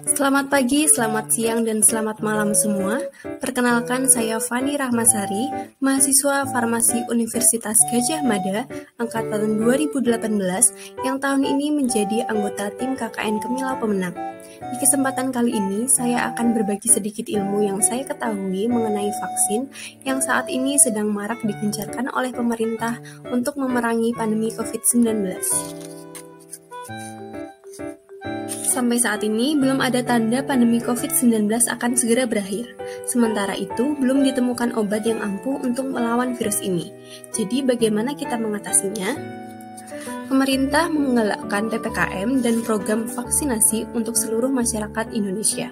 Selamat pagi, selamat siang, dan selamat malam semua. Perkenalkan, saya Fani Rahmasari, mahasiswa Farmasi Universitas Gadjah Mada, angkatan 2018, yang tahun ini menjadi anggota tim KKN Kemilau Pemenang. Di kesempatan kali ini, saya akan berbagi sedikit ilmu yang saya ketahui mengenai vaksin yang saat ini sedang marak digencarkan oleh pemerintah untuk memerangi pandemi COVID-19. Sampai saat ini, belum ada tanda pandemi COVID-19 akan segera berakhir. Sementara itu, belum ditemukan obat yang ampuh untuk melawan virus ini. Jadi, bagaimana kita mengatasinya? Pemerintah menggalakkan PPKM dan program vaksinasi untuk seluruh masyarakat Indonesia.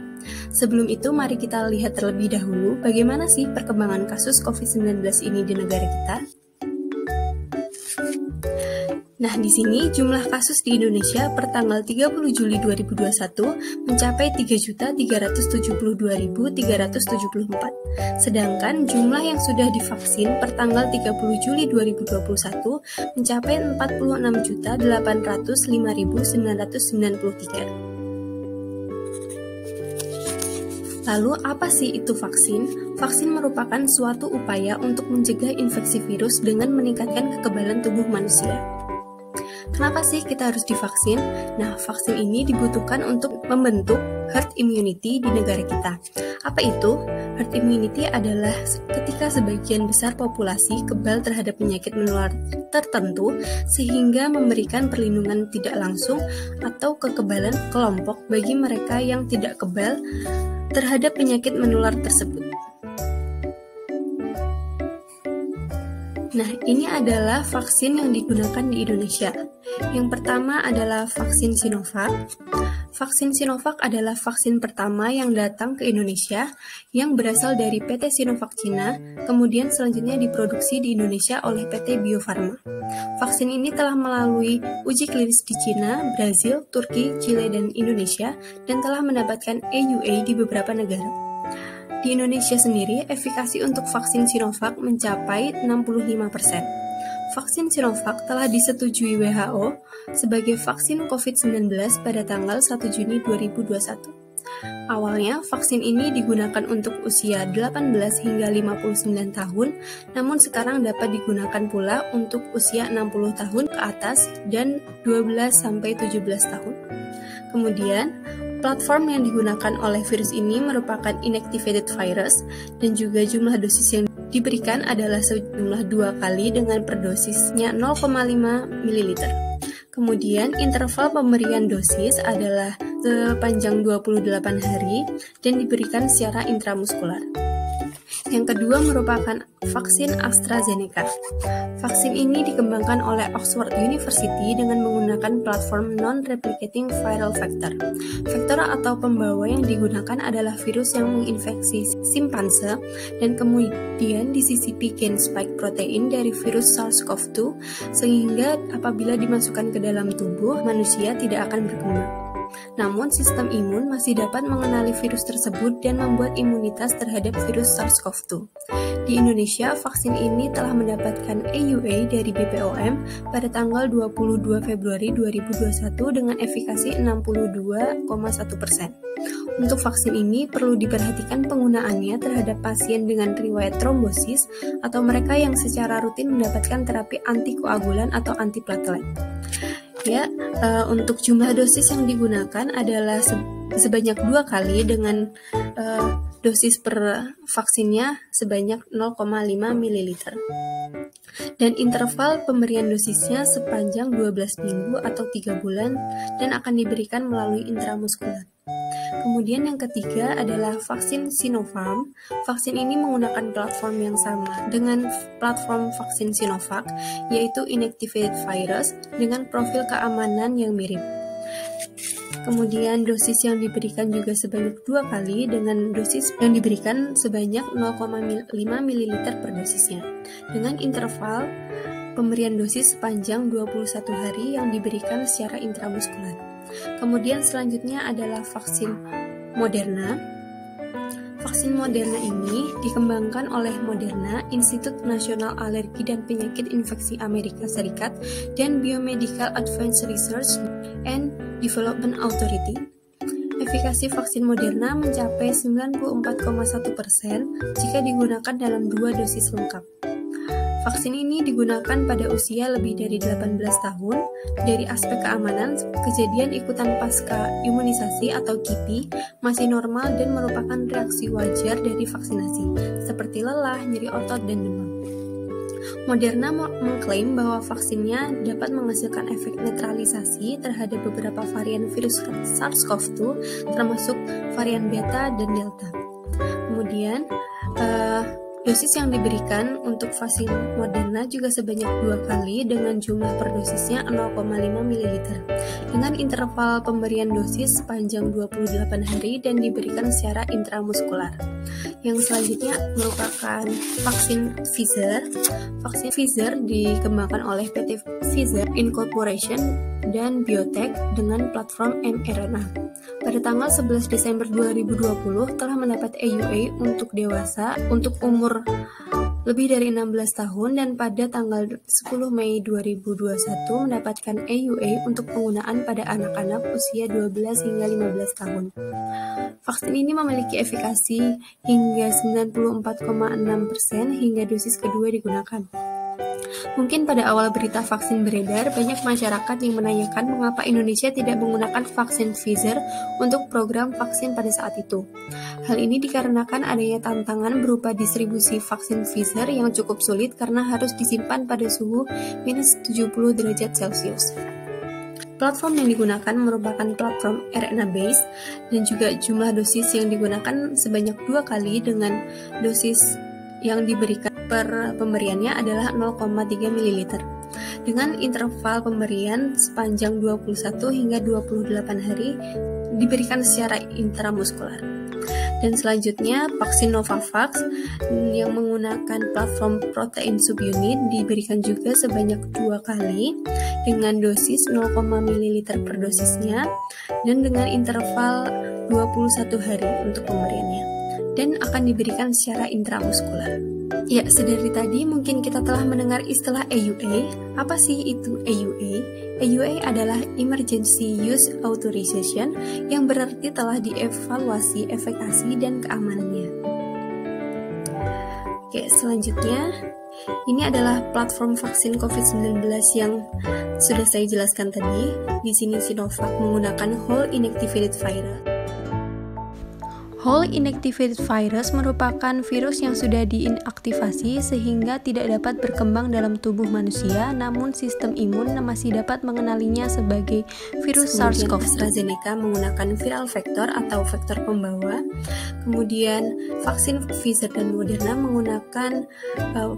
Sebelum itu, mari kita lihat terlebih dahulu bagaimana sih perkembangan kasus COVID-19 ini di negara kita. Nah, di sini jumlah kasus di Indonesia per tanggal 30 Juli 2021 mencapai 3.372.374. Sedangkan jumlah yang sudah divaksin per tanggal 30 Juli 2021 mencapai 46.805.993. Lalu, apa sih itu vaksin? Vaksin merupakan suatu upaya untuk mencegah infeksi virus dengan meningkatkan kekebalan tubuh manusia. Kenapa sih kita harus divaksin? Nah, vaksin ini dibutuhkan untuk membentuk herd immunity di negara kita. Apa itu? Herd immunity adalah ketika sebagian besar populasi kebal terhadap penyakit menular tertentu sehingga memberikan perlindungan tidak langsung atau kekebalan kelompok bagi mereka yang tidak kebal terhadap penyakit menular tersebut. Nah, ini adalah vaksin yang digunakan di Indonesia. Yang pertama adalah vaksin Sinovac. Vaksin Sinovac adalah vaksin pertama yang datang ke Indonesia yang berasal dari PT Sinovac Cina, kemudian selanjutnya diproduksi di Indonesia oleh PT Bio Farma. Vaksin ini telah melalui uji klinis di Cina, Brazil, Turki, Chile, dan Indonesia, dan telah mendapatkan EUA di beberapa negara. Di Indonesia sendiri, efikasi untuk vaksin Sinovac mencapai 65%. Vaksin Sinovac telah disetujui WHO sebagai vaksin COVID-19 pada tanggal 1 Juni 2021. Awalnya, vaksin ini digunakan untuk usia 18 hingga 59 tahun, namun sekarang dapat digunakan pula untuk usia 60 tahun ke atas dan 12-17 tahun. Kemudian, platform yang digunakan oleh virus ini merupakan inactivated virus dan juga jumlah dosis yang diberikan adalah sejumlah 2 kali dengan per dosisnya 0,5 ml. Kemudian interval pemberian dosis adalah sepanjang 28 hari dan diberikan secara intramuskular. Yang kedua merupakan vaksin AstraZeneca. Vaksin ini dikembangkan oleh Oxford University dengan menggunakan platform non-replicating viral vector. Vektor atau pembawa yang digunakan adalah virus yang menginfeksi simpanse dan kemudian disisipi gen spike protein dari virus SARS-CoV-2 sehingga apabila dimasukkan ke dalam tubuh manusia tidak akan berkembang. Namun, sistem imun masih dapat mengenali virus tersebut dan membuat imunitas terhadap virus SARS-CoV-2. Di Indonesia, vaksin ini telah mendapatkan EUA dari BPOM pada tanggal 22 Februari 2021 dengan efikasi 62,1%. Untuk vaksin ini, perlu diperhatikan penggunaannya terhadap pasien dengan riwayat trombosis atau mereka yang secara rutin mendapatkan terapi antikoagulan atau antiplatelet. Untuk jumlah dosis yang digunakan adalah sebanyak 2 kali dengan dosis per vaksinnya sebanyak 0,5 ml. Dan interval pemberian dosisnya sepanjang 12 minggu atau 3 bulan dan akan diberikan melalui intramuskular. Kemudian yang ketiga adalah vaksin Sinopharm. Vaksin ini menggunakan platform yang sama dengan platform vaksin Sinovac, yaitu inactivated virus dengan profil keamanan yang mirip. Kemudian dosis yang diberikan juga sebanyak 2 kali dengan dosis yang diberikan sebanyak 0,5 ml per dosisnya. Dengan interval pemberian dosis sepanjang 21 hari yang diberikan secara intramuskular. Kemudian selanjutnya adalah vaksin Moderna. Vaksin Moderna ini dikembangkan oleh Moderna, Institut Nasional Alergi dan Penyakit Infeksi Amerika Serikat, dan Biomedical Advanced Research and Development Authority. Efikasi vaksin Moderna mencapai 94,1% jika digunakan dalam 2 dosis lengkap. Vaksin ini digunakan pada usia lebih dari 18 tahun. Dari aspek keamanan, kejadian ikutan pasca imunisasi atau KIPI masih normal dan merupakan reaksi wajar dari vaksinasi, seperti lelah, nyeri otot, dan demam. Moderna mengklaim bahwa vaksinnya dapat menghasilkan efek netralisasi terhadap beberapa varian virus SARS-CoV-2, termasuk varian Beta dan Delta. Kemudian, dosis yang diberikan untuk vaksin Moderna juga sebanyak 2 kali dengan jumlah per dosisnya 0,5 ml dengan interval pemberian dosis sepanjang 28 hari dan diberikan secara intramuskular. Yang selanjutnya merupakan vaksin Pfizer. Vaksin Pfizer dikembangkan oleh PT Pfizer Incorporation dan Biotech dengan platform mRNA. Pada tanggal 11 Desember 2020 telah mendapat EUA untuk dewasa untuk umur lebih dari 16 tahun dan pada tanggal 10 Mei 2021 mendapatkan EUA untuk penggunaan pada anak-anak usia 12 hingga 15 tahun. Vaksin ini memiliki efikasi hingga 94,6% hingga dosis kedua digunakan. Mungkin pada awal berita vaksin beredar, banyak masyarakat yang menanyakan mengapa Indonesia tidak menggunakan vaksin Pfizer untuk program vaksin pada saat itu. Hal ini dikarenakan adanya tantangan berupa distribusi vaksin Pfizer yang cukup sulit karena harus disimpan pada suhu minus 70 derajat Celcius. Platform yang digunakan merupakan platform RNA-based dan juga jumlah dosis yang digunakan sebanyak 2 kali dengan dosis yang diberikan per pemberiannya adalah 0,3 ml dengan interval pemberian sepanjang 21 hingga 28 hari diberikan secara intramuskular. Dan selanjutnya vaksin Novavax yang menggunakan platform protein subunit diberikan juga sebanyak 2 kali dengan dosis 0,5 ml per dosisnya dan dengan interval 21 hari untuk pemberiannya dan akan diberikan secara intramuskular. Ya, sedari tadi mungkin kita telah mendengar istilah EUA. Apa sih itu EUA? EUA adalah Emergency Use Authorization yang berarti telah dievaluasi efikasi dan keamanannya. Oke, selanjutnya ini adalah platform vaksin COVID-19 yang sudah saya jelaskan tadi. Di sini Sinovac menggunakan whole inactivated virus. Whole inactivated virus merupakan virus yang sudah diinaktivasi sehingga tidak dapat berkembang dalam tubuh manusia, namun sistem imun masih dapat mengenalinya sebagai virus SARS-CoV. AstraZeneca menggunakan viral vector atau vektor pembawa. Kemudian vaksin Pfizer dan Moderna menggunakan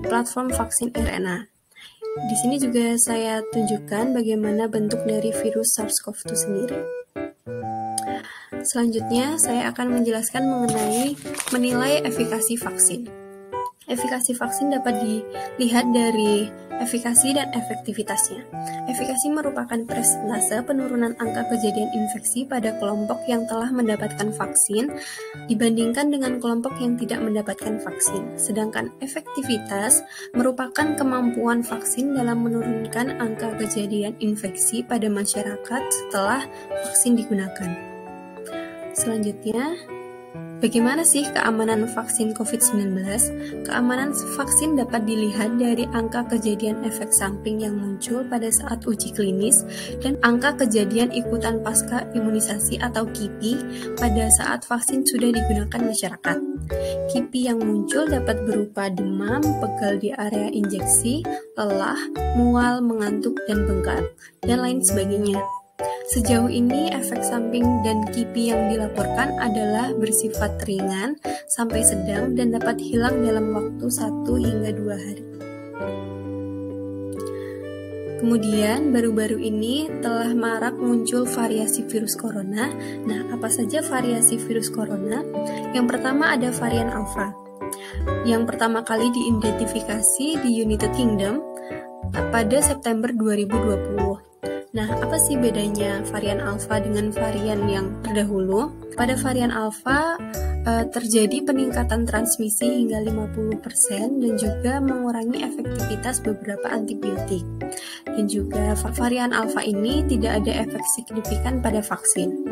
platform vaksin RNA. Di sini juga saya tunjukkan bagaimana bentuk dari virus SARS-CoV-2 sendiri. Selanjutnya, saya akan menjelaskan mengenai menilai efikasi vaksin. Efikasi vaksin dapat dilihat dari efikasi dan efektivitasnya. Efikasi merupakan persentase penurunan angka kejadian infeksi pada kelompok yang telah mendapatkan vaksin dibandingkan dengan kelompok yang tidak mendapatkan vaksin. Sedangkan efektivitas merupakan kemampuan vaksin dalam menurunkan angka kejadian infeksi pada masyarakat setelah vaksin digunakan. Selanjutnya, bagaimana sih keamanan vaksin COVID-19? Keamanan vaksin dapat dilihat dari angka kejadian efek samping yang muncul pada saat uji klinis dan angka kejadian ikutan pasca imunisasi atau KIPI pada saat vaksin sudah digunakan masyarakat. KIPI yang muncul dapat berupa demam, pegal di area injeksi, lelah, mual, mengantuk, dan bengkak, dan lain sebagainya. Sejauh ini, efek samping dan KIPI yang dilaporkan adalah bersifat ringan sampai sedang dan dapat hilang dalam waktu 1 hingga 2 hari. Kemudian, baru-baru ini telah marak muncul variasi virus corona. Nah, apa saja variasi virus corona? Yang pertama ada varian Alpha. Yang pertama kali diidentifikasi di United Kingdom pada September 2020. Nah, apa sih bedanya varian Alpha dengan varian yang terdahulu? Pada varian Alpha, terjadi peningkatan transmisi hingga 50% dan juga mengurangi efektivitas beberapa antibiotik. Dan juga varian alfa ini tidak ada efek signifikan pada vaksin.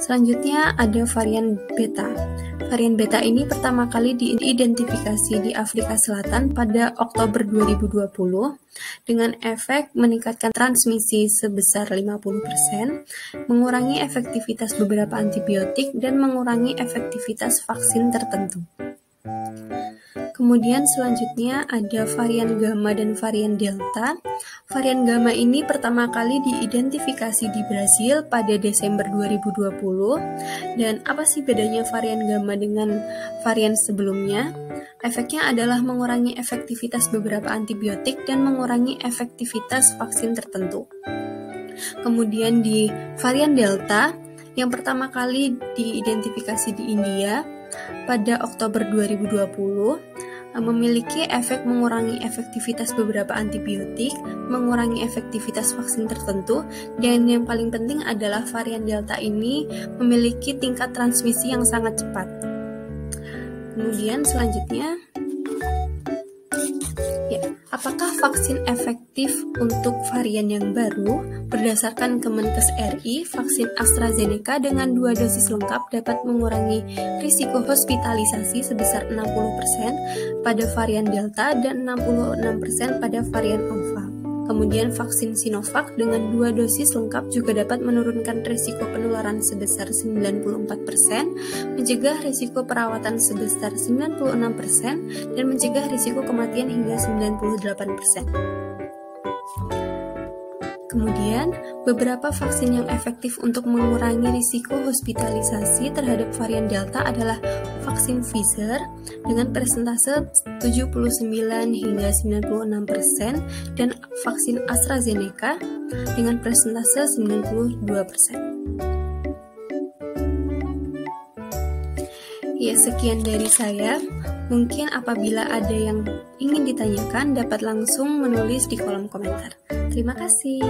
Selanjutnya ada varian beta. Varian beta ini pertama kali diidentifikasi di Afrika Selatan pada Oktober 2020 dengan efek meningkatkan transmisi sebesar 50%, mengurangi efektivitas beberapa antibiotik, dan mengurangi efektivitas vaksin tertentu. Kemudian selanjutnya ada varian gamma dan varian delta. Varian gamma ini pertama kali diidentifikasi di Brasil pada Desember 2020. Dan apa sih bedanya varian gamma dengan varian sebelumnya? Efeknya adalah mengurangi efektivitas beberapa antibiotik dan mengurangi efektivitas vaksin tertentu. Kemudian di varian delta yang pertama kali diidentifikasi di India pada Oktober 2020 memiliki efek mengurangi efektivitas beberapa antibiotik, mengurangi efektivitas vaksin tertentu, dan yang paling penting adalah varian delta ini memiliki tingkat transmisi yang sangat cepat. Kemudian selanjutnya, apakah vaksin efektif untuk varian yang baru? Berdasarkan Kemenkes RI, vaksin AstraZeneca dengan 2 dosis lengkap dapat mengurangi risiko hospitalisasi sebesar 60% pada varian Delta dan 66% pada varian Alpha. Kemudian vaksin Sinovac dengan 2 dosis lengkap juga dapat menurunkan risiko penularan sebesar 94%, mencegah risiko perawatan sebesar 96%, dan mencegah risiko kematian hingga 98%. Kemudian, beberapa vaksin yang efektif untuk mengurangi risiko hospitalisasi terhadap varian Delta adalah vaksin Pfizer dengan persentase 79 hingga 96% dan vaksin AstraZeneca dengan persentase 92%. Ya, sekian dari saya. Mungkin apabila ada yang ingin ditanyakan dapat langsung menulis di kolom komentar. Terima kasih.